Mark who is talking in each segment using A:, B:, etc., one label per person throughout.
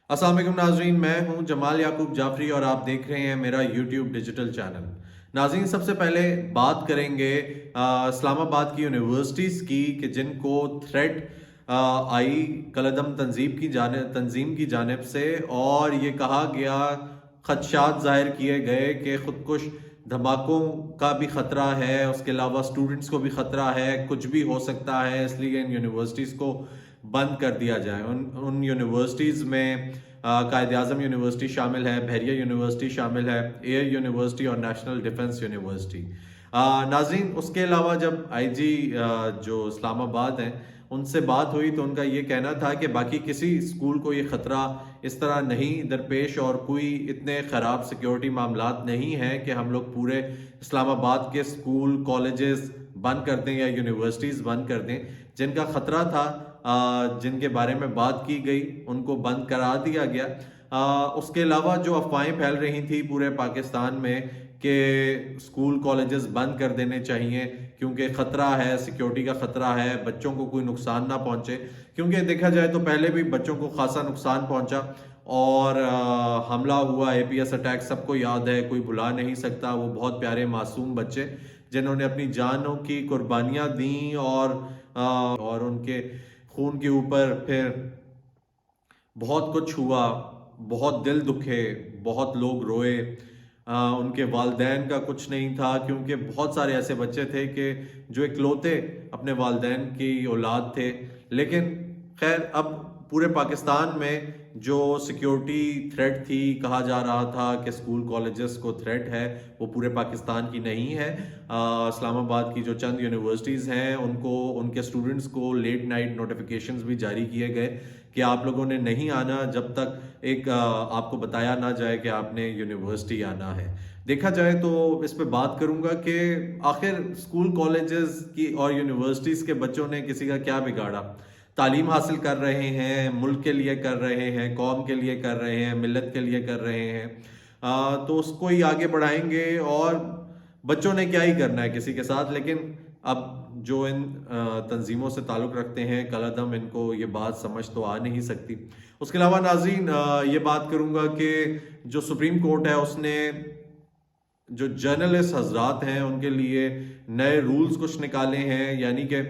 A: अस्सलाम वालेकुम नाजरीन, मैं हूं जमाल याकूब जाफरी और आप देख रहे हैं मेरा यूट्यूब डिजिटल चैनल। नाजरीन, सबसे पहले बात करेंगे इस्लामाबाद की यूनिवर्सिटीज़ की कि जिनको थ्रेट आई कलदम तंजीम की जानिब से, और ये कहा गया, खदशात ज़ाहिर किए गए कि खुदकुश धमाकों का भी ख़तरा है, उसके अलावा स्टूडेंट्स को भी ख़तरा है, कुछ भी हो सकता है, इसलिए इन यूनिवर्सिटीज़ को बंद कर दिया जाए। उन यूनिवर्सिटीज़ में कायद आज़म यूनिवर्सिटी शामिल है, बहरिया यूनिवर्सिटी शामिल है, एयर यूनिवर्सिटी और नेशनल डिफेंस यूनिवर्सिटी। नाज़रीन, उसके अलावा जब आईजी जो इस्लामाबाद हैं उनसे बात हुई तो उनका ये कहना था कि बाकी किसी स्कूल को ये ख़तरा इस तरह नहीं दरपेश और कोई इतने ख़राब सिक्योरिटी मामलात नहीं हैं कि हम लोग पूरे इस्लामाबाद के स्कूल कॉलेजेस बंद कर दें या यूनिवर्सिटीज़ बंद कर दें। जिनका ख़तरा था, जिनके बारे में बात की गई, उनको बंद करा दिया गया। उसके अलावा जो अफवाहें फैल रही थी पूरे पाकिस्तान में कि स्कूल कॉलेजेस बंद कर देने चाहिए क्योंकि ख़तरा है, सिक्योरिटी का ख़तरा है, बच्चों को कोई नुकसान ना पहुंचे, क्योंकि देखा जाए तो पहले भी बच्चों को खासा नुकसान पहुंचा और हमला हुआ, एपीएस अटैक सबको याद है, कोई भुला नहीं सकता। वो बहुत प्यारे मासूम बच्चे जिन्होंने अपनी जानों की कुर्बानियाँ दी और उनके खून के ऊपर फिर बहुत कुछ हुआ, बहुत दिल दुखे, बहुत लोग रोए। उनके वालदैन का कुछ नहीं था क्योंकि बहुत सारे ऐसे बच्चे थे कि जो इकलौते अपने वालदैन की औलाद थे। लेकिन खैर, अब पूरे पाकिस्तान में जो सिक्योरिटी थ्रेट थी, कहा जा रहा था कि स्कूल कॉलेजेस को थ्रेट है, वो पूरे पाकिस्तान की नहीं है। इस्लामाबाद की जो चंद यूनिवर्सिटीज़ हैं उनको, उनके स्टूडेंट्स को लेट नाइट नोटिफिकेशंस भी जारी किए गए कि आप लोगों ने नहीं आना जब तक एक आपको बताया ना जाए कि आपने यूनिवर्सिटी आना है। देखा जाए तो इस पे बात करूंगा कि आखिर स्कूल कॉलेजेस की और यूनिवर्सिटीज़ के बच्चों ने किसी का क्या बिगाड़ा। तालीम हासिल कर रहे हैं, मुल्क के लिए कर रहे हैं, कौम के लिए कर रहे हैं, मिल्लत के लिए कर रहे हैं, तो उसको ही आगे बढ़ाएंगे। और बच्चों ने क्या ही करना है किसी के साथ। लेकिन अब जो इन तंजीमों से ताल्लुक़ रखते हैं कलअदम, इनको ये बात समझ तो आ नहीं सकती। उसके अलावा नाज़रीन, ये बात करूँगा कि जो सुप्रीम कोर्ट है उसने जो जर्नलिस्ट हजरात हैं उनके लिए नए रूल्स कुछ निकाले हैं, यानी कि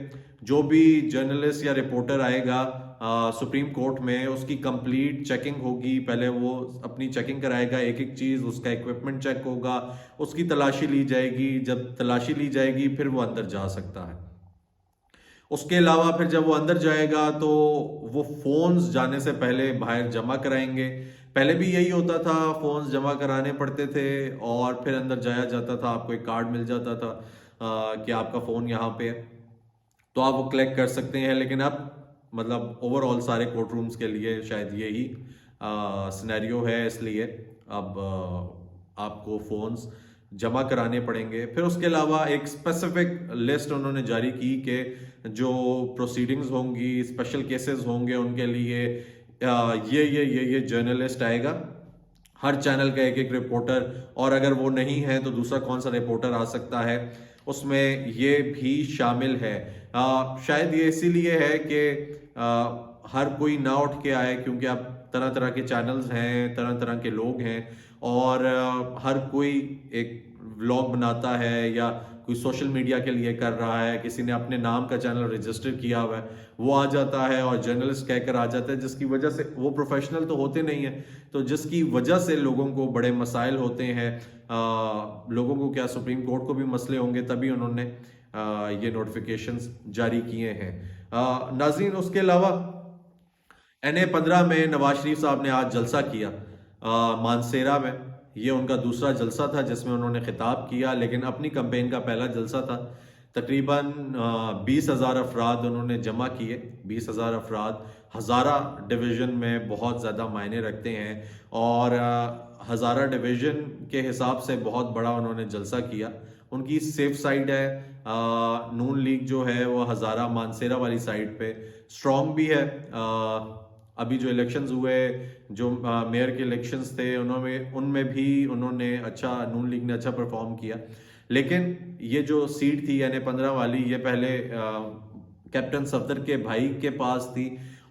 A: जो भी जर्नलिस्ट या रिपोर्टर आएगा सुप्रीम कोर्ट में, उसकी कंप्लीट चेकिंग होगी। पहले वो अपनी चेकिंग कराएगा, एक एक चीज़, उसका इक्विपमेंट चेक होगा, उसकी तलाशी ली जाएगी। जब तलाशी ली जाएगी फिर वो अंदर जा सकता है। उसके अलावा फिर जब वो अंदर जाएगा तो वो फ़ोन्स जाने से पहले बाहर जमा कराएंगे। पहले भी यही होता था, फ़ोन्स जमा कराने पड़ते थे और फिर अंदर जाया जाता था, आपको एक कार्ड मिल जाता था कि आपका फ़ोन यहाँ पे है, तो आप वो कलेक्ट कर सकते हैं। लेकिन अब मतलब ओवरऑल सारे कोर्ट रूम्स के लिए शायद यही सिनेरियो है, इसलिए अब आपको फ़ोन्स जमा कराने पड़ेंगे। फिर उसके अलावा एक स्पेसिफिक लिस्ट उन्होंने जारी की कि जो प्रोसीडिंग्स होंगी, स्पेशल केसेस होंगे, उनके लिए ये जर्नलिस्ट आएगा, हर चैनल का एक एक रिपोर्टर, और अगर वो नहीं है तो दूसरा कौन सा रिपोर्टर आ सकता है, उसमें ये भी शामिल है। शायद ये इसीलिए है कि हर कोई ना उठ के आए, क्योंकि अब तरह तरह के चैनल्स हैं, तरह तरह के लोग हैं, और हर कोई एक व्लॉग बनाता है या कोई सोशल मीडिया के लिए कर रहा है, किसी ने अपने नाम का चैनल रजिस्टर किया हुआ है, वो आ जाता है और जर्नलिस्ट कहकर आ जाता है, जिसकी वजह से वो प्रोफेशनल तो होते नहीं है, तो जिसकी वजह से लोगों को बड़े मसाइल होते हैं। लोगों को क्या, सुप्रीम कोर्ट को भी मसले होंगे, तभी उन्होंने ये नोटिफिकेशंस जारी किए हैं। नाज़रीन, उसके अलावा NA-15 में नवाज शरीफ साहब ने आज जलसा किया मानसेरा में। ये उनका दूसरा जलसा था जिसमें उन्होंने खिताब किया, लेकिन अपनी कैंपेन का पहला जलसा था। तकरीबन 20,000 अफराद उन्होंने जमा किए। 20,000 अफराद हज़ारा डिवीज़न में बहुत ज़्यादा मायने रखते हैं, और हज़ारा डिवीज़न के हिसाब से बहुत बड़ा उन्होंने जलसा किया। उनकी सेफ साइड है, नून लीग जो है वो हज़ारा मानसेरा वाली साइड पे स्ट्रॉन्ग भी है। अभी जो इलेक्शंस हुए, जो मेयर के इलेक्शंस थे, उनमें भी उन्होंने अच्छा, नून लीग ने अच्छा परफॉर्म किया। लेकिन ये जो सीट थी NA-15 वाली, ये पहले कैप्टन सफदर के भाई के पास थी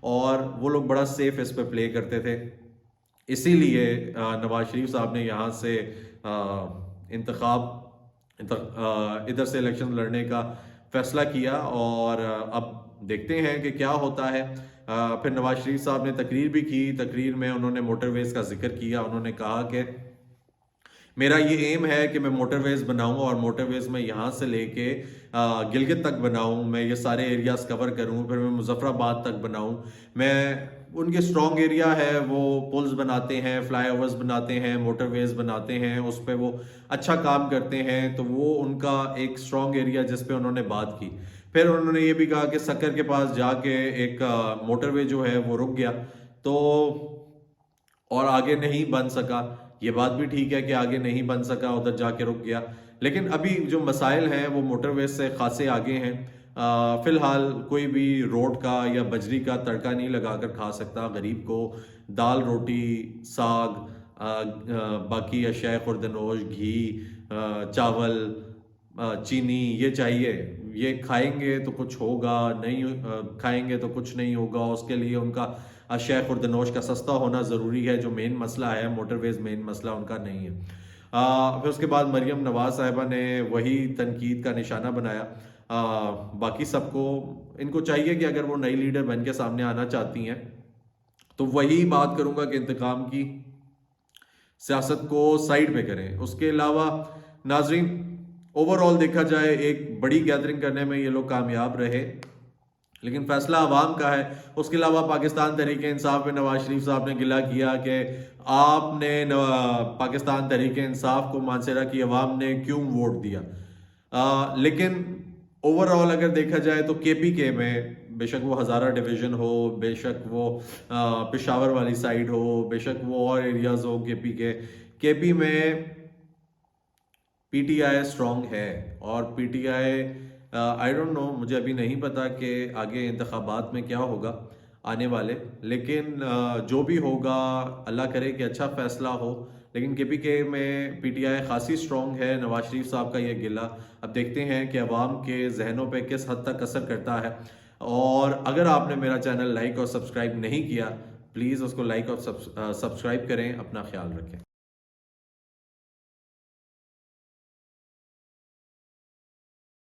A: और वो लोग बड़ा सेफ इस पे प्ले करते थे। اسی لیے نواز شریف صاحب نے یہاں سے انتخاب ادھر سے الیکشن لڑنے کا فیصلہ کیا، اور اب دیکھتے ہیں کہ کیا ہوتا ہے۔ پھر نواز شریف صاحب نے تقریر بھی کی، تقریر میں انہوں نے موٹر ویز کا ذکر کیا۔ انہوں نے کہا کہ میرا یہ ایم ہے کہ میں موٹر ویز بناؤں، اور موٹر ویز میں یہاں سے لے کے گلگت تک بناؤں، میں یہ سارے ایریاز کور کروں، پھر میں مظفر آباد تک بناؤں۔ میں ان کے سٹرونگ ایریا ہے، وہ پلز بناتے ہیں، فلائی اوورز بناتے ہیں، موٹر ویز بناتے ہیں، اس پہ وہ اچھا کام کرتے ہیں، تو وہ ان کا ایک سٹرونگ ایریا جس پہ انہوں نے بات کی۔ پھر انہوں نے یہ بھی کہا کہ سکر کے پاس جا کے ایک موٹر وے جو ہے وہ رک گیا، تو اور آگے نہیں بن سکا۔ یہ بات بھی ٹھیک ہے کہ آگے نہیں بن سکا، ادھر جا کے رک گیا، لیکن ابھی جو مسائل ہیں وہ موٹر ویز سے خاصے آگے ہیں۔ فی الحال کوئی بھی روڈ کا یا بجری کا تڑکا نہیں لگا کر کھا سکتا۔ غریب کو دال روٹی ساگ باقی اشیاء خوردنوش گھی چاول چینی یہ چاہیے۔ یہ کھائیں گے تو کچھ ہوگا، نہیں کھائیں گے تو کچھ نہیں ہوگا۔ اس کے لیے ان کا اشیاء خوردنوش کا سستا ہونا ضروری ہے، جو مین مسئلہ ہے۔ موٹر ویز مین مسئلہ ان کا نہیں ہے۔ پھر اس کے بعد مریم نواز صاحبہ نے وہی تنقید کا نشانہ بنایا۔ باقی سب کو ان کو چاہیے کہ اگر وہ نئی لیڈر بن کے سامنے آنا چاہتی ہیں تو وہی بات کروں گا کہ انتقام کی سیاست کو سائیڈ پہ کریں۔ اس کے علاوہ ناظرین اوور آل دیکھا جائے ایک بڑی گیدرنگ کرنے میں یہ لوگ کامیاب رہے، لیکن فیصلہ عوام کا ہے۔ اس کے علاوہ پاکستان تحریک انصاف میں نواز شریف صاحب نے گلہ کیا کہ آپ نے پاکستان تحریک انصاف کو مانسہرہ کی عوام نے کیوں ووٹ دیا۔ لیکن اوور آل اگر دیکھا جائے تو کے پی کے میں بے شک وہ ہزارہ ڈویژن ہو، بے شک وہ پشاور والی سائیڈ ہو، بے شک وہ اور ایریاز ہو کے پی میں پی ٹی آئی سٹرونگ ہے، اور P T I don't know, مجھے ابھی نہیں پتا کہ آگے انتخابات میں کیا ہوگا آنے والے، لیکن جو بھی ہوگا اللہ کرے کہ اچھا فیصلہ ہو۔ لیکن کے پی کے میں پی ٹی آئی خاصی سٹرونگ ہے۔ نواز شریف صاحب کا یہ گلہ اب دیکھتے ہیں کہ عوام کے ذہنوں پہ کس حد تک اثر کرتا ہے۔ اور اگر آپ نے میرا چینل لائک اور سبسکرائب نہیں کیا، پلیز اس کو لائک اور سبسکرائب کریں۔ اپنا خیال رکھیں۔